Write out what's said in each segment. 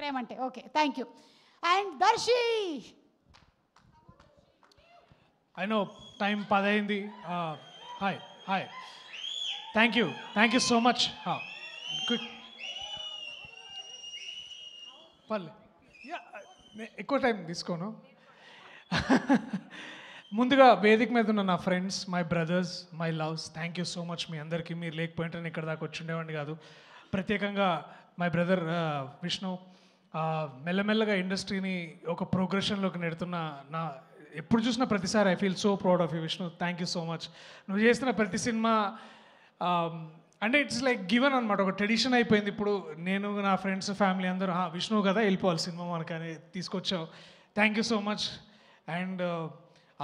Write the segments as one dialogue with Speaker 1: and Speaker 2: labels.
Speaker 1: ప్రేమ అంటే. Okay, thank you. And Darshi.
Speaker 2: I know time 10 అయింది. Hi hi, thank you so much. Quick పర్లే, ఎక్కువ time తీసుకోను. ముందుగా వేదిక మీద ఉన్న నా friends, my brothers, my loves, thank you so much. మీ అందరికీ, మీరు లేకపోయింటే నేను ఇక్కడ దాకా వచ్చి ఉండేవాడిని కాదు. ప్రత్యేకంగా మై బ్రదర్ విష్ణు, మెల్లమెల్లగా ఇండస్ట్రీని ఒక ప్రోగ్రెషన్లోకి నెడుతున్న నా, ఎప్పుడు చూసిన ప్రతిసారి I feel so proud of you Vishnu. Thank you so much. నువ్వు చేస్తున్న ప్రతి సినిమా అంటే ఇట్స్ లైక్ గివెన్ అనమాట, ఒక ట్రెడిషన్ అయిపోయింది. ఇప్పుడు నేను, నా ఫ్రెండ్స్, ఫ్యామిలీ అందరూ విష్ణు కదా వెళ్ళిపోవాలి సినిమా మనకని తీసుకొచ్చావు. Thank you so much. And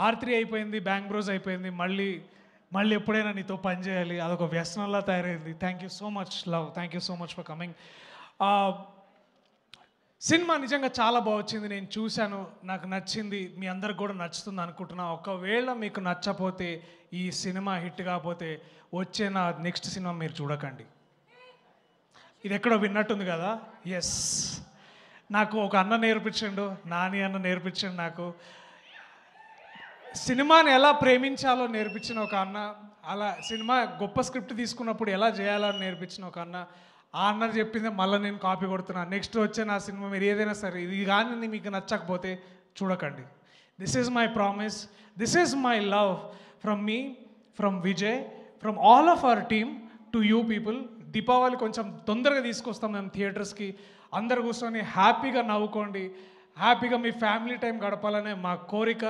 Speaker 2: R3 అయిపోయింది, బ్యాంగ్ బ్రోస్ అయిపోయింది, మళ్ళీ ఎప్పుడైనా నీతో పని చేయాలి, అదొక వ్యసనంలా తయారైంది. Thank you so much love, thank you so much for coming. Cinema నిజంగా చాలా బాగా వచ్చింది, నేను చూశాను, నాకు నచ్చింది, మీ అందరికి కూడా నచ్చుతుంది అనుకుంటున్నా. ఒకవేళ మీకు నచ్చపోతే, ఈ సినిమా హిట్ కాకపోతే వచ్చే నా నెక్స్ట్ సినిమా మీరు చూడకండి. ఇది ఎక్కడో విన్నట్టుంది కదా. ఎస్, నాకు ఒక అన్న నేర్పించండు, నాని అన్న నేర్పించండు నాకు. సినిమాని ఎలా ప్రేమించాలో నేర్పించిన ఒక అన్న, అలా సినిమా గొప్ప స్క్రిప్ట్ తీసుకున్నప్పుడు ఎలా చేయాలో నేర్పించిన ఒక అన్న. ఆ అన్న చెప్పిందే మళ్ళీ నేను కాపీ కొడుతున్నాను. నెక్స్ట్ వచ్చే నా సినిమా మీరు ఏదైనా సరే, ఇది కానీ మీకు నచ్చకపోతే చూడకండి. This is my promise, this is my love from me, from Vijay, from all of our team to you people. Deepavali కొంచెం తొందరగా తీసుకొస్తాం మేము థియేటర్స్కి. అందరు కూర్చొని హ్యాపీగా నవ్వుకోండి, హ్యాపీగా మీ ఫ్యామిలీ టైం గడపాలనే మా కోరిక.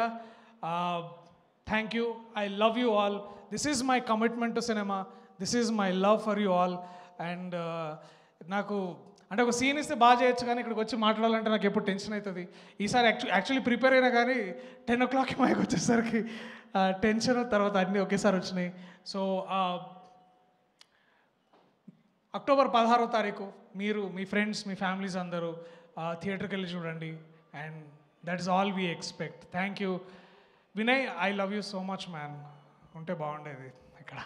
Speaker 2: Thank you, I love you all. This is my commitment to cinema, this is my love for you all. And నాకు అంటే ఒక సీన్ ఇస్తే బాగా చేయొచ్చు, కానీ ఇక్కడికి వచ్చి మాట్లాడాలంటే నాకు ఎప్పుడు టెన్షన్ అవుతుంది. ఈసారి యాక్చువల్లీ ప్రిపేర్ అయినా కానీ 10 o'clock మైకి వచ్చేసరికి టెన్షన్, తర్వాత అన్నీ ఒకేసారి వచ్చినాయి. సో అక్టోబర్ 16వ తారీఖు మీరు, మీ ఫ్రెండ్స్, మీ ఫ్యామిలీస్ అందరూ థియేటర్కి వెళ్ళి చూడండి. And that is all we expect. Thank you Vinay, I love you so much man. ఉంటే బాగుండేది ఇక్కడ.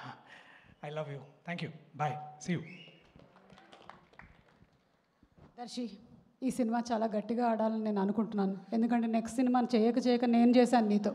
Speaker 2: I love you, thank you, bye, see you.
Speaker 1: Darshi, ఈ సినిమా చాలా గట్టిగా ఆడాలని నేను అనుకుంటున్నాను. ఎందుకంటే నెక్స్ట్ సినిమా చేయక నేను చేశాను నీతో.